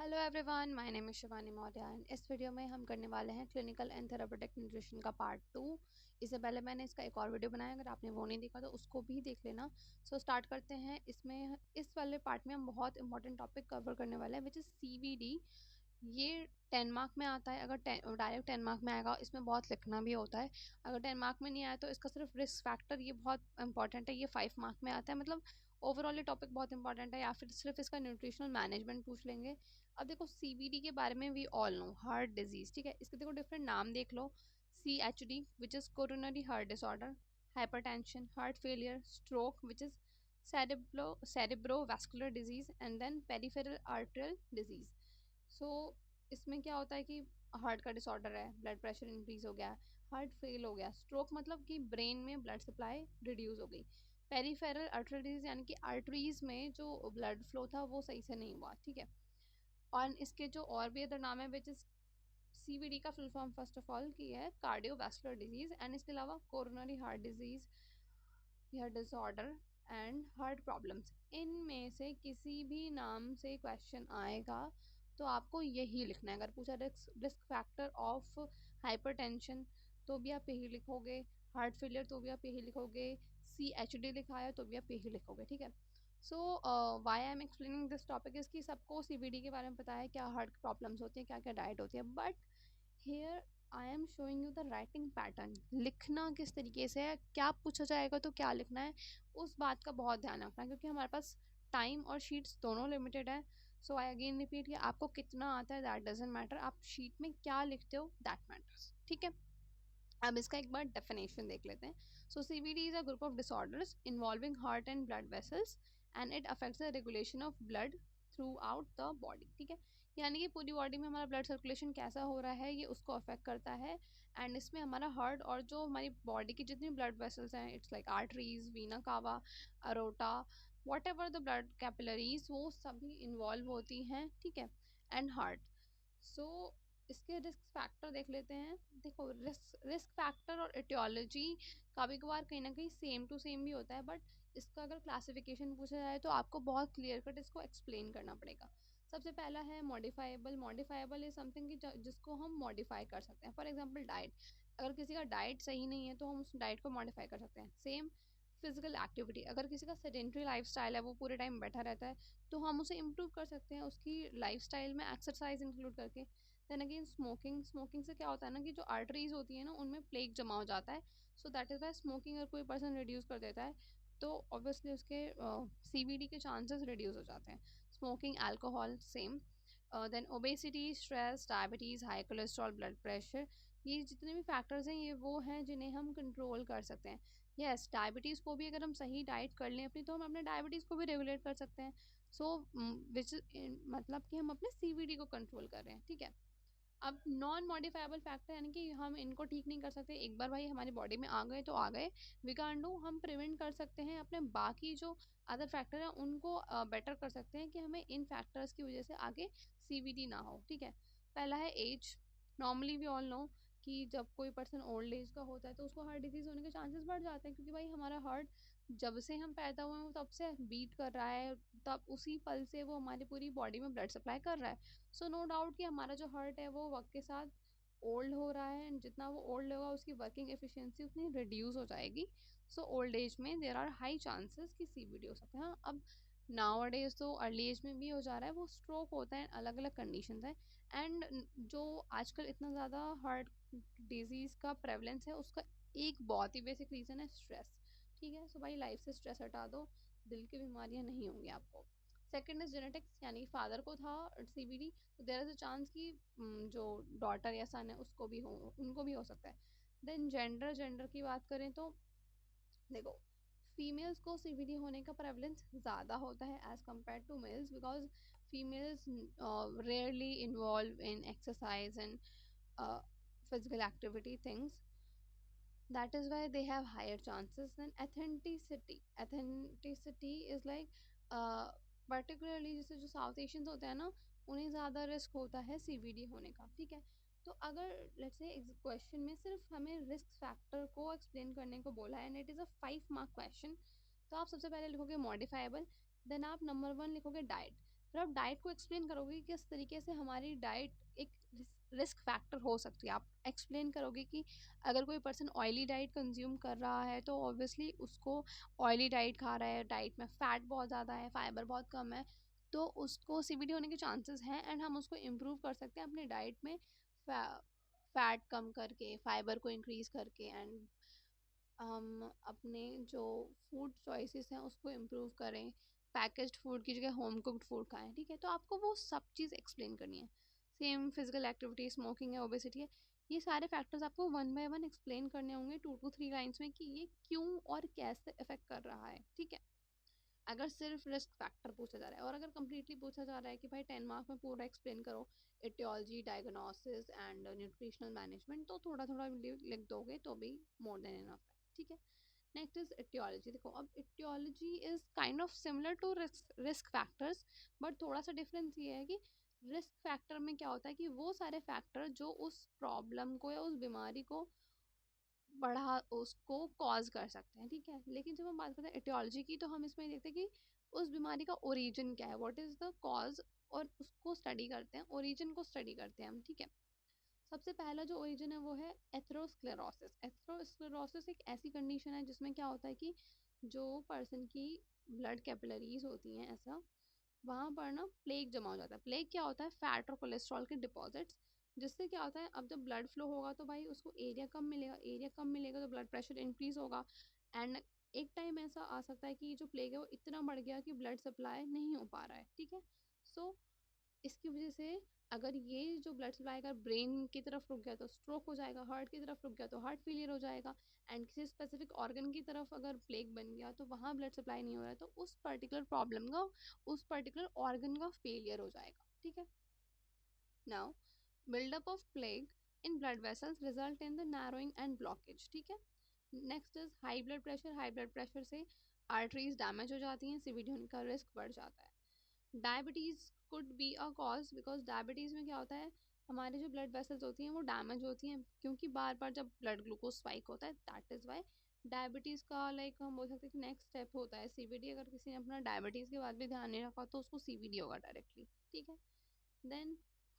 Hello everyone, my name is Shivani Maurya and इस video में हम करने वाले हैं क्लिनिकल एंड थेरापेटिक न्यूट्रिशन का पार्ट 2। इससे पहले मैंने इसका एक और वीडियो बनाया, अगर आपने वो नहीं देखा तो उसको भी देख लेना। सो स्टार्ट करते हैं। इसमें इस वाले पार्ट में हम बहुत इंपॉर्टेंट टॉपिक कवर करने वाले हैं विच इज़ CVD। ये 10 मार्क में आता है। अगर डायरेक्ट 10 मार्क में आएगा, इसमें बहुत लिखना भी होता है। अगर 10 मार्क में नहीं आया तो इसका सिर्फ रिस्क फैक्टर, ये बहुत इंपॉर्टेंट है, ये 5 मार्क में आता है। मतलब ओवरऑल ये टॉपिक बहुत इंपॉर्टेंट है। या फिर सिर्फ इसका न्यूट्रिशनल मैनेजमेंट पूछ लेंगे। अब देखो, CVD के बारे में we all know, heart disease, ठीक है। इसके देखो डिफरेंट नाम देख लो। CHD which is coronary heart disorder, hypertension, heart failure, stroke which is cerebrovascular disease, and then peripheral arterial disease। So इसमें क्या होता है कि हार्ट का डिसऑर्डर है, ब्लड प्रेशर इंक्रीज हो गया, हार्ट फेल हो गया। स्ट्रोक मतलब कि ब्रेन में ब्लड सप्लाई रिड्यूस हो गई। पेरिफेरल आर्टरी डिजीज यानी कि आर्टरीज में जो ब्लड फ्लो था वो सही से नहीं हुआ, ठीक है। और इसके जो और भी अदर नाम है विच इज CVD का full form first of all की है कार्डियोवैस्कुलर डिजीज, एंड इसके अलावा कोरोनरी हार्ट डिजीज या डिसऑर्डर एंड हार्ट प्रॉब्लम्स। इनमें से किसी भी नाम से क्वेश्चन आएगा तो आपको यही लिखना है। अगर पूछा रिस्क फैक्टर ऑफ हाइपरटेंशन तो भी आप यही लिखोगे, हार्ट फेलियर तो भी आप यही लिखोगे, CHD लिखा है तो भी आप यही लिखोगे, ठीक है। So why I am explaining this topic is कि सबको CVD के बारे में पता है, क्या हार्ट प्रॉब्लम्स होती है, क्या क्या डाइट होती है, but here I am showing you the writing pattern. लिखना किस तरीके से है, क्या पूछा जाएगा तो क्या लिखना है, उस बात का बहुत ध्यान रखना है, क्योंकि हमारे पास टाइम और शीट्स दोनों लिमिटेड है। सो आई अगेन रिपीट कि आपको कितना आता है दैट डजेंट मैटर, आप शीट में क्या लिखते हो दैट मैटर्स, ठीक है। अब इसका एक बार डेफिनेशन देख लेते हैं। सो CVD is a group of disorders involving heart and blood vessels and it affects the regulation of blood through out the body, ठीक है। यानी कि पूरी बॉडी में हमारा ब्लड सर्कुलेशन कैसा हो रहा है ये उसको अफेक्ट करता है। एंड इसमें हमारा हार्ट और जो हमारी बॉडी की जितनी ब्लड वेसल्स हैं, इट्स लाइक आर्टरीज, वीना कावा, aorta, what ever the blood capillaries, वो सभी इन्वॉल्व होती हैं, ठीक है। And heart. सो इसके रिस्क फैक्टर देख लेते हैं। देखो, रिस्क फैक्टर और एटियोलॉजी कभी कभार कहीं ना कहीं सेम टू सेम भी होता है, बट इसका अगर क्लासिफिकेशन पूछा जाए तो आपको बहुत क्लियर कट इसको एक्सप्लेन करना पड़ेगा। सबसे पहला है मॉडिफाइबल। मॉडिफाइबल इज समथिंग कि जिसको हम मॉडिफाई कर सकते हैं। फॉर एग्जांपल डाइट, अगर किसी का डाइट सही नहीं है तो हम उस डाइट को मॉडिफाई कर सकते हैं। सेम फिजिकल एक्टिविटी, अगर किसी का सेडेंट्री लाइफस्टाइल है, वो पूरे टाइम बैठा रहता है, तो हम उसे इम्प्रूव कर सकते हैं उसकी लाइफस्टाइल में एक्सरसाइज इंक्लूड करके। Then again smoking. स्मोकिंग से क्या होता है ना कि जो आर्टरीज होती है ना उनमें प्लेग जमा हो जाता है। So that is why smoking अगर कोई पर्सन रिड्यूस कर देता है तो ऑब्वियसली उसके CVD के चांसेस रिड्यूस हो जाते हैं। Smoking, alcohol, same. Then obesity, stress, diabetes, high cholesterol, blood pressure, ये जितने भी फैक्टर्स हैं ये वो हैं जिन्हें हम कंट्रोल कर सकते हैं। यस, डायबिटीज़ को भी अगर हम सही डाइट कर लें अपनी, तो हम अपने डायबिटीज़ को भी रेगुलेट कर सकते हैं। सो विच मतलब कि हम अपने CVD को कंट्रोल कर रहे हैं, ठीक है। अब नॉन मॉडिफाइबल फैक्टर यानी कि हम इनको ठीक नहीं कर सकते, एक बार भाई हमारी बॉडी में आ गए तो आ गए, वी कांट डू। हम प्रिवेंट कर सकते हैं, अपने बाकी जो अदर फैक्टर हैं उनको बेटर कर सकते हैं कि हमें इन फैक्टर्स की वजह से आगे CVD ना हो, ठीक है। पहला है age. Normally we all know कि जब कोई पर्सन ओल्ड एज का होता है तो उसको हार्ट डिजीज होने के चांसेस बढ़ जाते हैं, क्योंकि भाई हमारा हार्ट जब से हम पैदा हुए हैं तब से बीट कर रहा है, तब उसी पल से वो हमारी पूरी बॉडी में ब्लड सप्लाई कर रहा है। सो नो डाउट कि हमारा जो हार्ट है वो वक्त के साथ ओल्ड हो रहा है, एंड जितना वो ओल्ड होगा उसकी वर्किंग एफिशिएंसी उतनी रिड्यूस हो जाएगी। सो ओल्ड एज में देर आर हाई चांसेस कि CVD हो सकते हैं। हाँ, अब नाउ डेज तो अर्ली एज में भी हो जा रहा है, वो स्ट्रोक होता है, अलग अलग कंडीशंस हैं। एंड जो आजकल इतना ज़्यादा हार्ट डिजीज़ का प्रेवलेंस है उसका एक बहुत ही बेसिक रीज़न है स्ट्रेस, ठीक है। सो भाई लाइफ से स्ट्रेस हटा दो, दिल की बीमारियां नहीं होंगी आपको। सेकंड इज जेनेटिक्स, यानी कि फादर को था CVD तो देयर इज अ चांस कि जो डॉटर या सन है उसको भी हो, उनको भी हो सकता है। Then gender. जेंडर की बात करें तो देखो, फीमेल्स को CVD होने का प्रेवलेंस ज़्यादा होता है as compare to males, because females rarely involve in exercise and physical activity things, that is why they have higher chances. Then authenticity. Authenticity is like particularly जैसे जो साउथ एशियंस होते हैं ना, उन्हें ज़्यादा रिस्क होता है CVD होने का, ठीक है। तो अगर लेट्स से क्वेश्चन में सिर्फ हमें रिस्क फैक्टर को एक्सप्लेन करने को बोला है and it is a 5 mark question, तो आप सबसे पहले लिखोगे मॉडिफाइबल, देन आप नंबर 1 लिखोगे डाइट, फिर आप डाइट को एक्सप्लेन करोगे कि किस तरीके से हमारी डाइट एक रिस्क फैक्टर हो सकती है। आप एक्सप्लेन करोगे कि अगर कोई पर्सन ऑयली डाइट कंज्यूम कर रहा है तो ऑब्वियसली उसको ऑयली डाइट खा रहा है, डाइट में फैट बहुत ज़्यादा है, फाइबर बहुत कम है, तो उसको सीवीडी होने के चांसेस हैं। एंड हम उसको इम्प्रूव कर सकते हैं अपने डाइट में फैट कम करके, फाइबर को इंक्रीज करके, एंड हम अपने जो फूड चॉइसेस हैं उसको इम्प्रूव करें, पैकेज्ड फूड की जगह होम कुक्ड फूड खाएं। ठीक है, तो आपको वो सब चीज़ एक्सप्लेन करनी है। सेम फिजिकल एक्टिविटी, स्मोकिंग है, ओबेसिटी है, ये सारे फैक्टर्स आपको वन बाय वन एक्सप्लेन करने होंगे 2 to 3 लाइन्स में कि ये क्यों और कैसे इफेक्ट कर रहा है। ठीक है, अगर सिर्फ रिस्क फैक्टर पूछा जा रहा है, और अगर कंप्लीटली पूछा जा रहा है कि भाई 10 मार्क्स में पूरा एक्सप्लेन करो, aetiology, diagnosis and nutritional management, तो थोड़ा थोड़ा लिख दोगे तो भी मोर देन इनफ है। ठीक है, नेक्स्ट इज एटियोलॉजी। देखो, अब aetiology is kind of similar to risk factors, but थोड़ा सा डिफरेंस ये है कि रिस्क फैक्टर में क्या होता है कि वो सारे फैक्टर जो उस प्रॉब्लम को या उस बीमारी को बढ़ा, उसको कॉज कर सकते हैं। ठीक है, लेकिन जब हम बात करते हैं एटियोलॉजी की, तो हम इसमें देखते हैं कि उस बीमारी का ओरिजिन क्या है, व्हाट इज द कॉज, और उसको स्टडी करते हैं, ओरिजिन को स्टडी करते हैं हम। ठीक है, सबसे पहला जो ओरिजिन है वो है एथेरोस्क्लेरोसिस। एथेरोस्क्लेरोसिस एक ऐसी कंडीशन है जिसमें क्या होता है कि जो पर्सन की ब्लड कैपिलरीज होती हैं, ऐसा वहाँ पर ना प्लेग जमा हो जाता है। प्लेग क्या होता है? फैट और कोलेस्ट्रॉल के डिपॉजिट्स, जिससे क्या होता है, अब जब ब्लड फ्लो होगा तो भाई उसको एरिया कम मिलेगा, एरिया कम मिलेगा तो ब्लड प्रेशर इंक्रीज होगा। एंड एक टाइम ऐसा आ सकता है कि जो प्लेग है वो इतना बढ़ गया कि ब्लड सप्लाई नहीं हो पा रहा है। ठीक है, सो इसकी वजह से अगर ये जो ब्लड सप्लाई अगर ब्रेन की तरफ रुक गया तो स्ट्रोक हो जाएगा, हार्ट की तरफ रुक गया तो हार्ट फेलियर हो जाएगा, एंड किसी स्पेसिफिक ऑर्गन की तरफ अगर प्लेग बन गया तो वहाँ ब्लड सप्लाई नहीं हो रहा है तो उस पर्टिकुलर प्रॉब्लम का, उस पर्टिकुलर ऑर्गन का फेलियर हो जाएगा। ठीक है, now buildup of plague in blood vessels result in the narrowing and blockage। ठीक है, next is high blood pressure. High blood pressure से आर्टरीज डैमेज हो जाती हैं, सीवीडी होने का रिस्क बढ़ जाता है। Diabetes could be a cause, because diabetes में क्या होता है, हमारे जो ब्लड वेसल्स होती हैं वो डैमेज होती हैं, क्योंकि बार बार जब ब्लड ग्लूकोज स्पाइक होता है, दैट इज वाई डायबिटीज का लाइक हम बोल सकते हैं कि नेक्स्ट स्टेप होता है सीवीडी। अगर किसी ने अपना डायबिटीज के बाद भी ध्यान नहीं रखा तो उसको सीवीडी होगा डायरेक्टली। ठीक है, देन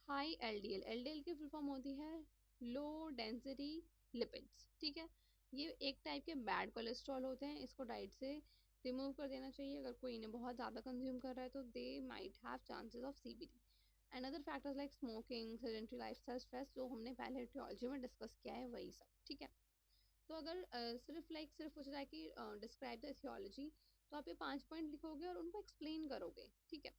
हाई एलडीएल। एलडीएल की फुल फॉर्म होती है लो डेंसिटी लिपिड्स। ठीक है, ये एक टाइप के बैड कोलेस्ट्रॉल होते हैं, इसको डाइट से रिमूव कर देना चाहिए। अगर कोई इन्हें बहुत ज़्यादा कंज्यूम कर रहा है तो they might have chances of CBD. And other factors like smoking, sedentary lifestyle, stress, जो हमने पहले टियोलॉजी में डिस्कस किया है वही सब। ठीक है, तो अगर सिर्फ पूछा जाए कि डिस्क्राइब द थियोलॉजी, तो आप ये 5 पॉइंट लिखोगे और उनको एक्सप्लेन करोगे। ठीक है,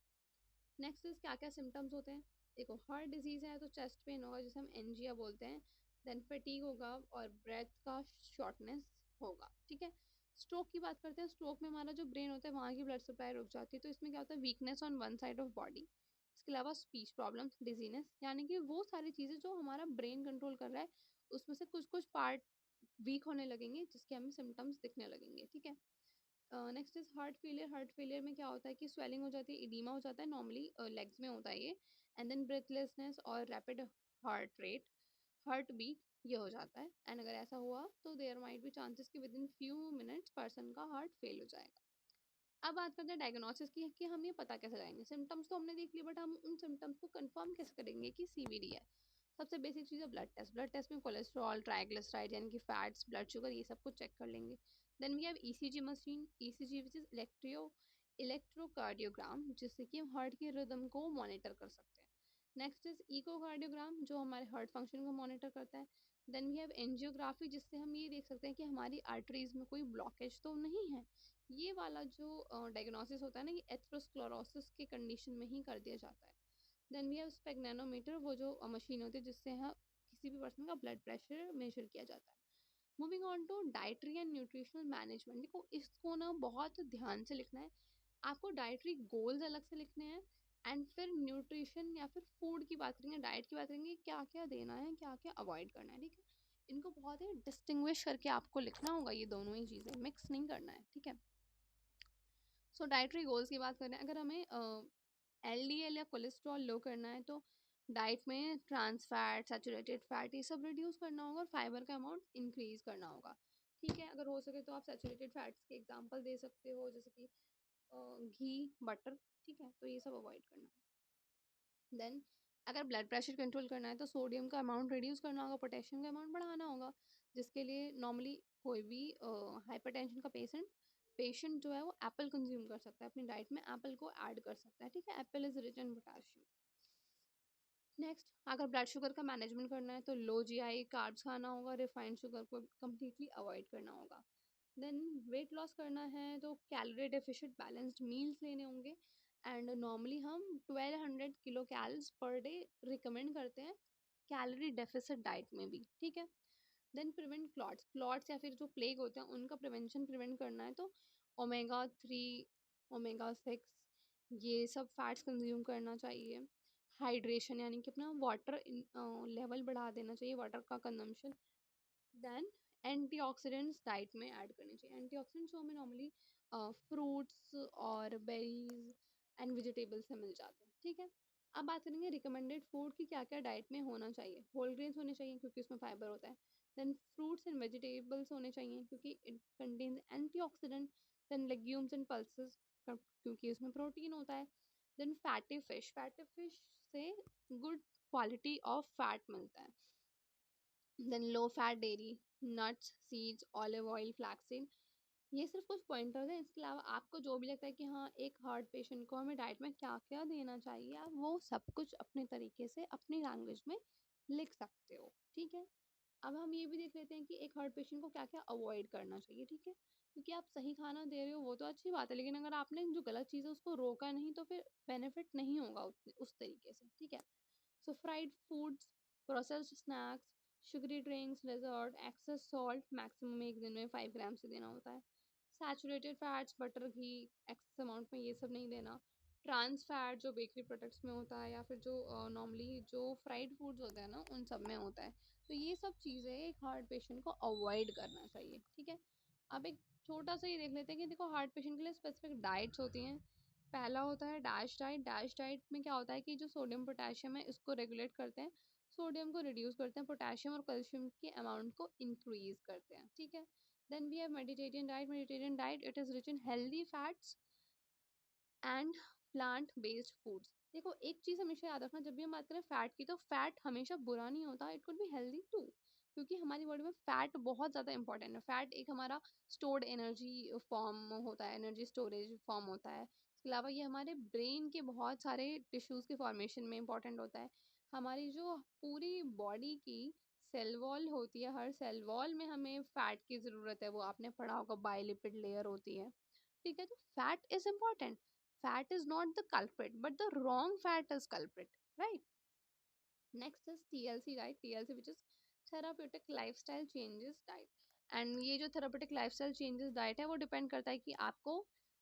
नेक्स्ट इज क्या क्या सिम्टम्स होते हैं। देखो, हार्ट डिजीज है तो चेस्ट पेन होगा जिसे हम एनजिया बोलते हैं, देन फटीग होगा और ब्रेथ का शॉर्टनेस होगा। ठीक है, स्ट्रोक की बात करते हैं। स्ट्रोक में हमारा जो ब्रेन होता है वहाँ की ब्लड सप्लाई रुक जाती है, तो इसमें क्या होता है, weakness on one side of body. इसके अलावा स्पीच प्रॉब्लम्स, डिजीनेस, यानी कि वो सारी चीज़ें जो हमारा ब्रेन कंट्रोल कर रहा है उसमें से कुछ कुछ पार्ट वीक होने लगेंगे जिसके हमें सिम्टम्स दिखने लगेंगे। ठीक है, next is heart failure. Heart failure में क्या होता है कि स्वेलिंग हो जाती है, इडीमा हो जाता है, नॉर्मली लेग्स में होता है ये, एंड देन ब्रेथलेसनेस और rapid heart rate, heart beat, ये हो जाता है। एंड अगर ऐसा हुआ तो देयर माइट बी चांसेस कि within few minutes person का हार्ट फेल हो जाएगा। अब बात करते हैं डायग्नोसिस की कि हम ये पता कैसे लगाएंगे। सिम्टम्स तो हमने देख लिए, बट हम उन सिम्टम्स को कंफर्म कैसे करेंगे कि सीवीडी है। सबसे बेसिक चीज़ है ब्लड टेस्ट। ब्लड टेस्ट में कोलेस्ट्रॉल, ट्राइग्लिसराइड यानी कि फैट्स, ब्लड शुगर, ये सब कुछ चेक कर लेंगे। Then we have ECG machine, ECG which is electrocardiogram, जिससे कि हम हार्ट के रिदम को मॉनिटर कर सकते हैं। नेक्स्ट इज इकोकार्डियोग्राम, जो हमारे हार्ट फंक्शन को मॉनिटर करता है। देन वी हैव एंजियोग्राफी, जिससे हम ये देख सकते हैं कि हमारी आर्टरीज में कोई ब्लॉकेज तो नहीं है। ये वाला जो डायग्नोसिस होता है ना, ये एथेरोस्क्लेरोसिस के कंडीशन में ही कर दिया जाता है। देन वी हैव स्पेगनैनोमीटर, वो जो मशीन होती है जिससे किसी भी पर्सन का ब्लड प्रेशर मेजर किया जाता है। Moving on to dietary and nutritional management. देखो, इसको ना बहुत ध्यान से लिखना है। आपको डाइटरी गोल्स अलग से लिखने हैं, एंड फिर न्यूट्रिशन या फिर फूड की बात करेंगे, डाइट की बात करेंगे, क्या क्या देना है, क्या क्या अवॉइड करना है। ठीक है, इनको बहुत ही डिस्टिंग्विश करके आपको लिखना होगा, ये दोनों ही चीज़ें मिक्स नहीं करना है। ठीक है, सो डाइटरी गोल्स की बात करें, अगर हमें एलडीएल या कोलेस्ट्रॉल लो करना है तो डाइट में ट्रांस फैट, सैचुरेटेड फैट, ये सब रिड्यूस करना होगा और फाइबर का अमाउंट इंक्रीज करना होगा। ठीक है, अगर हो सके तो आप सैचुरेटेड फैट्स के एग्जांपल दे सकते हो, जैसे कि घी, बटर, ठीक है, तो ये सब अवॉइड करना। देन अगर ब्लड प्रेशर कंट्रोल करना है तो सोडियम का अमाउंट रिड्यूस करना होगा, पोटेशियम का अमाउंट बढ़ाना होगा, जिसके लिए नॉर्मली कोई भी हाइपरटेंशन का पेशेंट पेशेंट जो है वो एप्पल कंज्यूम कर सकता है, अपनी डाइट में एप्पल को ऐड कर सकता है, ठीक है, Apple is rich in potassium. Next, अगर ब्लड शुगर का मैनेजमेंट करना है तो लो जीआई कार्ब्स खाना होगा, रिफाइंड शुगर को कम्प्लीटली अवॉइड करना होगा। देन वेट लॉस करना है तो कैलोरी डेफिशिएंट बैलेंस्ड मील्स लेने होंगे, एंड नॉर्मली हम 1200 kilo calories per day recommend करते हैं कैलोरी डेफिसिट डाइट में भी, ठीक है। देन प्रिवेंट क्लॉट्स या फिर जो प्लेग होते हैं उनका प्रिवेंशन प्रिवेंट करना है तो ओमेगा 3, ओमेगा 6, ये सब फैट्स कंज्यूम करना चाहिए। हाइड्रेशन यानी कि अपना वाटर लेवल बढ़ा देना चाहिए, वाटर का कंजम्पशन। देन एंटीऑक्सीडेंट्स डाइट में ऐड करने चाहिए। एंटीऑक्सीडेंट्स जो हमें नॉर्मली फ्रूट्स और बेरीज एंड वेजिटेबल से मिल जाते हैं, ठीक है। अब बात करेंगे रिकमेंडेड फूड की क्या क्या डाइट में होना चाहिए। होल ग्रेन्स होने चाहिए क्योंकि उसमें फाइबर होता है। देन फ्रूट्स एंड वेजिटेबल्स होने चाहिए क्योंकि it contains antioxidant. Then legumes and pulses क्योंकि उसमें प्रोटीन होता है। देन फैटी फिश से गुड क्वालिटी ऑफ फैट मिलता है। Then low fat dairy, nuts, seeds, olive oil, flaxseed, ये सिर्फ कुछ पॉइंटर्स हैं। इसके अलावा आपको जो भी लगता है कि हाँ एक हार्ट पेशेंट को हमें डाइट में क्या क्या देना चाहिए, आप वो सब कुछ अपने तरीके से अपनी लैंग्वेज में लिख सकते हो, ठीक है। अब हम ये भी देख लेते हैं कि एक हार्ट पेशेंट को क्या क्या अवॉइड करना चाहिए, ठीक है। क्योंकि आप सही खाना दे रहे हो वो तो अच्छी बात है, लेकिन अगर आपने जो गलत चीज़ है उसको रोका नहीं तो फिर बेनिफिट नहीं होगा उस तरीके से, ठीक है। So fried foods, processed snacks, sugary drinks, dessert, excess salt, maximum एक दिन में 5 ग्राम से देना होता है। Saturated fats, बटर, घी, excess amount में ये सब नहीं देना। ट्रांस फैट जो बेकरी प्रोडक्ट्स में होता है या फिर जो नॉर्मली जो फ्राइड फूड्स होते हैं ना उन सब में होता है, तो ये सब चीज़ें एक हार्ट पेशेंट को अवॉइड करना चाहिए, ठीक है। अब एक छोटा सा ये देख लेते हैं कि देखो हार्ट पेशेंट के लिए स्पेसिफिक डाइट्स होती हैं। पहला होता है डैश डाइट। डैश डाइट में क्या होता है कि जो सोडियम पोटेशियम है इसको रेगुलेट करते हैं, सोडियम को रिड्यूस करते हैं, पोटेशियम और कैल्शियम के अमाउंट को इंक्रीज करते हैं, ठीक है। Then we have Mediterranean diet. Mediterranean diet it is rich in healthy fats and plant based foods. देखो एक चीज़ हमेशा याद रखना, जब भी हम बात करें फैट की तो फैट हमेशा बुरा नहीं होता, it could be healthy too, क्योंकि हमारी बॉडी में फैट बहुत ज़्यादा इंपॉर्टेंट है। फैट एक हमारा स्टोर्ड एनर्जी फॉर्म होता है, एनर्जी स्टोरेज फॉर्म होता है। इसके अलावा ये हमारे ब्रेन के बहुत सारे टिश्यूज़ के फॉर्मेशन में इंपॉर्टेंट होता है। हमारी जो पूरी बॉडी की सेल वॉल होती है, हर सेल वॉल में हमें फैट की ज़रूरत है, वो आपने पढ़ा होगा बाइलिपिड लेयर होती है, ठीक है। तो fat is important, fat is not the culprit but the wrong fat is culprit, right? Next is TLC diet। TLC which is therapeutic lifestyle changes diet। And ये जो थेरापेटिक लाइफस्टाइल चेंजेस डाइट है वो depend करता है कि आपको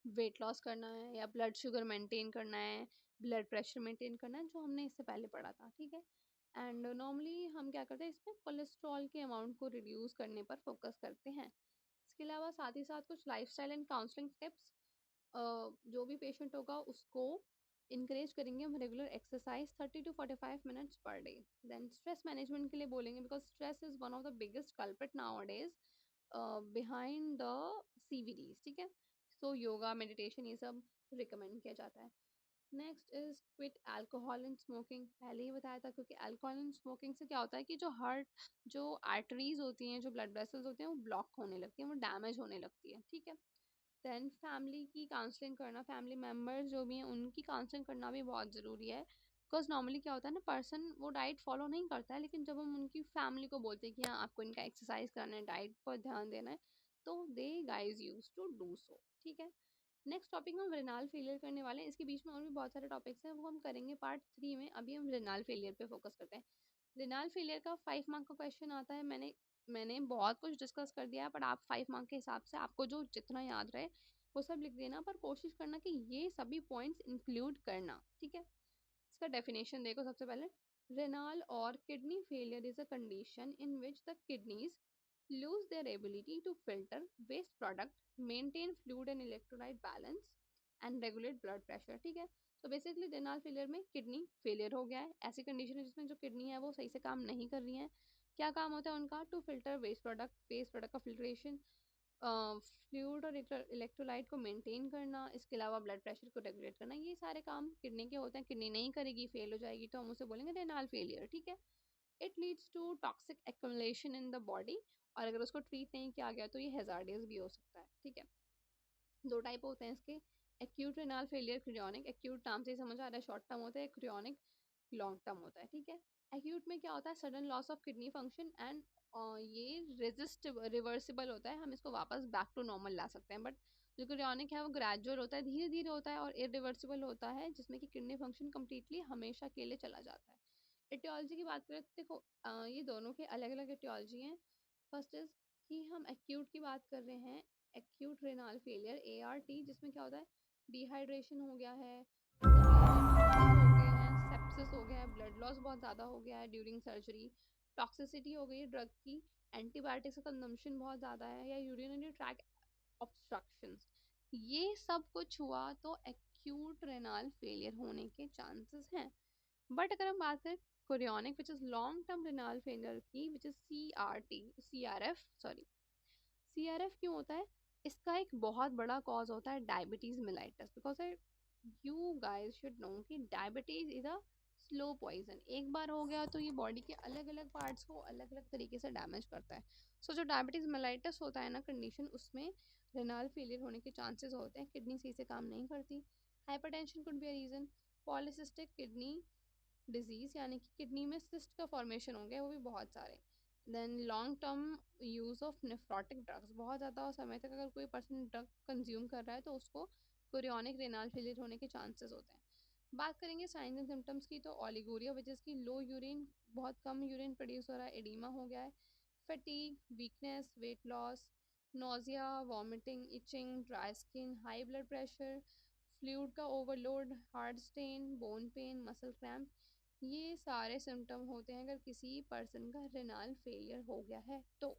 weight loss करना है या ब्लड शुगर मेंटेन करना है, ब्लड प्रेशर मेंटेन करना है, जो हमने इससे पहले पढ़ा था, ठीक है। एंड नॉर्मली हम क्या करते हैं इसमें कोलेस्ट्रॉल के अमाउंट को रिड्यूस करने पर फोकस करते हैं। इसके अलावा साथ ही साथ कुछ लाइफस्टाइल एंड काउंसलिंग टिप्स। जो भी पेशेंट होगा उसको इनक्रेज करेंगे हम regular exercise 30 to 45 minutes per day. Then stress management के लिए बोलेंगे because stress is one of the biggest culprit nowadays behind the CVDs, ठीक है। सो योगा मेडिटेशन ये सब रिकमेंड किया जाता है। Next is quit alcohol and smoking. पहले ही बताया था, क्योंकि अल्कोहल एंड स्मोकिंग से क्या होता है कि जो हार्ट जो आर्टरीज होती हैं, जो ब्लड वेसल्स होते हैं वो ब्लॉक होने लगती हैं, वो डैमेज होने लगती है, ठीक है। देन फैमिली की काउंसलिंग करना, फैमिली मेम्बर्स जो भी हैं उनकी काउंसलिंग करना भी बहुत ज़रूरी है। बिकॉज नॉर्मली क्या होता है ना, पर्सन वो डाइट फॉलो नहीं करता है, लेकिन जब हम उनकी फैमिली को बोलते हैं कि हाँ आपको इनका एक्सरसाइज करना है, डाइट पर ध्यान देना है, तो they guys use to do so, ठीक है। नेक्स्ट टॉपिक हम रेनाल फेलियर करने वाले हैं। इसके बीच में और भी बहुत सारे टॉपिक्स हैं, वो हम करेंगे पार्ट 3 में। अभी हम रेनाल फेलियर पे फोकस करते हैं। रेनाल फेलियर का 5 मार्क का क्वेश्चन आता है। मैंने बहुत कुछ डिस्कस कर दिया है, पर आप 5 मार्क के हिसाब से आपको जो जितना याद रहे वो सब लिख देना, पर कोशिश करना कि ये सभी पॉइंट्स इंक्लूड करना, ठीक है। इसका डेफिनेशन देखो सबसे पहले। रेनाल और kidney failure is a condition in which the kidneys lose their ability to filter waste product, maintain fluid and electrolyte balance and regulate blood pressure, ठीक है। तो बेसिकली रेनाल फेलियर में किडनी फेलियर हो गया है, ऐसी condition है जिसमें जो किडनी है वो सही से काम नहीं कर रही है। क्या काम होता है उनका? टू फिल्टर वेस्ट प्रोडक्ट का फिल्ट्रेशन, फ्लूइड और इलेक्ट्रोलाइट को मेंटेन करना, इसके अलावा ब्लड प्रेशर को रेगुलेट करना, ये सारे काम किडनी के होते हैं। किडनी नहीं करेगी, फेल हो जाएगी, तो हम उसे बोलेंगे रेनाल फेलियर, ठीक है। It leads to toxic accumulation in the body, और अगर उसको ट्रीट नहीं किया गया तो ये हैजार्डियस भी हो सकता है, ठीक है। दो टाइप होते हैं इसके, एक्यूट रेनाल फेलियर, क्रियोनिक। एक्यूट नाम से ही समझ आ रहा है, शॉर्ट टर्म होता है। क्रियोनिक लॉन्ग टर्म होता है, ठीक है। एक्यूट में क्या होता है, sudden loss of kidney function, and ये रेजिस्ट रिवर्सिबल होता है, हम इसको वापस बैक टू नॉर्मल ला सकते हैं। बट जो क्रियोनिक है वो ग्रेजुअल होता है, धीरे धीरे होता है, और इरिवर्सिबल होता है, जिसमें कि किडनी फंक्शन कम्प्लीटली हमेशा के लिए चला जाता है। एटियोलॉजी की बात करें तो देखो, ये दोनों के अलग अलग एटियोलॉजी हैं। फर्स्ट इज कि हम एक्यूट की बात कर रहे हैं, एक्यूट रेनाल फेलियर, ART, जिसमें क्या होता है, डिहाइड्रेशन हो गया है, हो गए हैं, सेप्सिस हो गया है, ब्लड लॉस बहुत ज़्यादा हो गया है ड्यूरिंग सर्जरी, टॉक्सिसिटी हो गई है ड्रग की, एंटीबायोटिक्स का कंजम्पशन बहुत ज़्यादा है, या यूरिनरी ट्रैक ऑब्स्ट्रक्शंस, ये सब कुछ हुआ तो एक्यूट रेनाल फेलियर होने के चांसेस हैं। बट अगर हम बात करें chronic which is long term renal failure की, which is CRF, sorry, CRF क्यों होता है, इसका एक बहुत बड़ा कॉज होता है diabetes mellitus, because you guys should know कि diabetes is a slow poison. एक बार हो गया तो ये बॉडी के अलग अलग पार्ट्स को अलग अलग तरीके से डैमेज करता है। सो जो डायबिटीज मिलाइटस होता है ना कंडीशन, उसमें रेनाल फेलियर होने के चांसेस होते हैं, किडनी सही से काम नहीं करती। Hypertension could be a reason, polycystic kidney disease, यानी कि किडनी में सिस्ट का फॉर्मेशन हो गया, वो भी बहुत सारे। Then long term use of nephrotic drugs, बहुत ज़्यादा समय तक अगर कोई पर्सन ड्रग कंज्यूम कर रहा है तो उसको कोरियोनिक रेनाल फेलियर होने के चांसेस होते हैं। बात करेंगे साइंस एंड सिम्टम्स की, तो ओलिगोरिया वजह की लो यूरिन, बहुत कम यूरिन प्रोड्यूस हो रहा है, एडिमा हो गया है, fatigue, weakness, weight loss, nausea, vomiting, itching, dry skin, high blood pressure, fluid का overload, heart strain, bone pain, muscle cramp, ये सारे सिम्टम होते हैं अगर किसी पर्सन का रेनाल फेलियर हो गया है तो।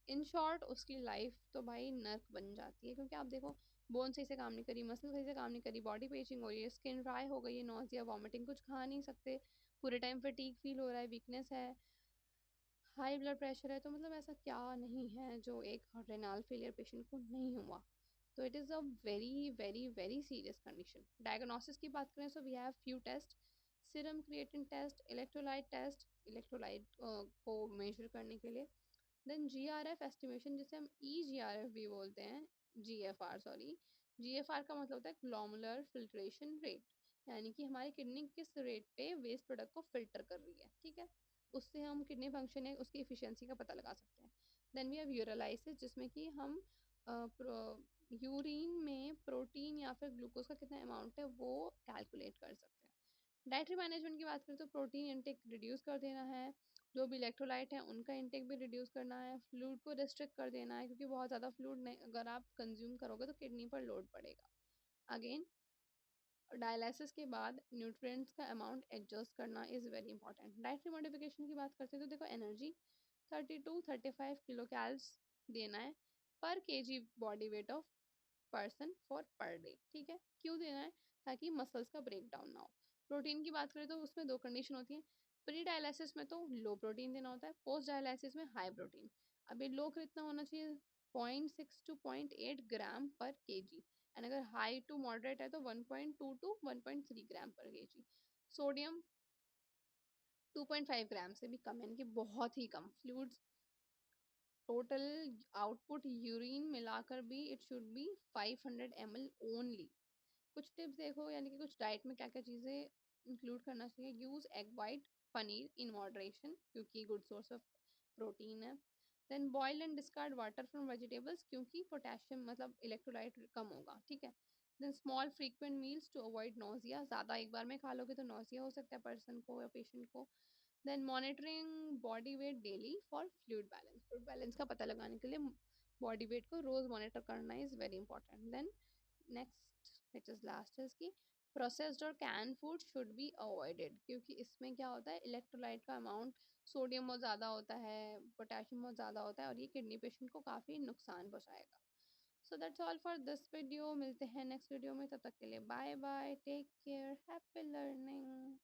इन शॉर्ट उसकी लाइफ तो भाई नर्क बन जाती है, क्योंकि आप देखो, बोन सही से काम नहीं करी, मसल सही से काम नहीं करी, बॉडी पेचिंग हो रही है, स्किन ड्राई हो गई है, नोजिया, वॉमिटिंग, कुछ खा नहीं सकते, पूरे टाइम फटीग फील हो रहा है, वीकनेस है, हाई ब्लड प्रेशर है, तो मतलब ऐसा क्या नहीं है जो एक रेनाल फेलियर पेशेंट को नहीं हुआ। तो it is a very very very serious condition. Diagnosis की बात करें, so we have few test, serum creatine test, electrolyte test, electrolyte को मेजर करने के लिए, देन GRF एस्टिमेशन, जिसे हम EGRF भी बोलते हैं, GFR सॉरी, GFR का मतलब होता है ग्लोमुलर फिल्ट्रेशन रेट, यानी कि हमारी किडनी किस रेट पे वेस्ट प्रोडक्ट को फिल्टर कर रही है, ठीक है। उससे हम किडनी फंक्शन है उसकी इफिशियंसी का पता लगा सकते हैं। देन वी हैव यूरोलाइसिस, जिसमें कि हम यूरिन में प्रोटीन या फिर ग्लूकोज का कितना अमाउंट है वो कैलकुलेट कर सकते हैं। डाइटरी मैनेजमेंट की बात करें तो प्रोटीन इंटेक रिड्यूस कर देना है, जो भी इलेक्ट्रोलाइट है उनका इंटेक भी रिड्यूस करना है, फ्लूइड को रिस्ट्रिक्ट कर देना है, क्योंकि बहुत ज़्यादा फ्लूइड अगर आप कंज्यूम करोगे तो किडनी पर लोड पड़ेगा। अगेन, डायलिसिस के बाद न्यूट्रिएंट्स का अमाउंट एडजस्ट करना is very important. Dietary modification की बात करते हैं तो देखो, एनर्जी 30 to 35 किलो कैल्स देना है पर KG body weight of person for per day, ठीक है। क्यों देना है, ताकि मसल्स का ब्रेक डाउन ना हो। प्रोटीन की बात करें तो उसमें दो कंडीशन होती है, प्री डायलिसिस में तो लो प्रोटीन देना होता है, पोस्ट डायलिसिस में हाई प्रोटीन। अभी लो कितना होना चाहिए, 0.6 to 0.8 ग्राम पर केजी, एंड अगर हाई टू मॉडरेट है तो 1.2 to 1.3 ग्राम पर केजी। सोडियम 2.5 ग्राम से भी कम, यानी कि बहुत ही कम। फ्लूइड्स, टोटल आउटपुट यूरिन मिलाकर भी it should be 500 ml only. कुछ टिप्स देखो, यानी कि कुछ डाइट में क्या क्या चीज़ें इंक्लूड करना चाहिए। Use egg white, paneer in moderation, क्योंकि गुड सोर्स ऑफ प्रोटीन है। Then boil and discard water from vegetables, क्योंकि पोटेशियम मतलब इलेक्ट्रोलाइट कम होगा, ठीक है। Then small frequent meals to avoid nausea, ज़्यादा एक बार में खा लोगे तो नोजिया हो सकता है पर्सन को या पेशेंट को। Then monitoring body weight daily for fluid balance का पता लगाने के लिए बॉडी वेट को रोज़ मॉनिटर करना is very important. Then next which is last है इसकी, प्रोसेस्ड और can food should be avoided, क्योंकि इसमें क्या होता है, इलेक्ट्रोलाइट का अमाउंट, सोडियम बहुत ज़्यादा होता है, पोटेशियम बहुत ज़्यादा होता है, और ये किडनी पेशेंट को काफ़ी नुकसान पहुँचाएगा। So that's all for this video, मिलते हैं नेक्स्ट वीडियो में, तब तक के लिए bye bye, take care, happy learning.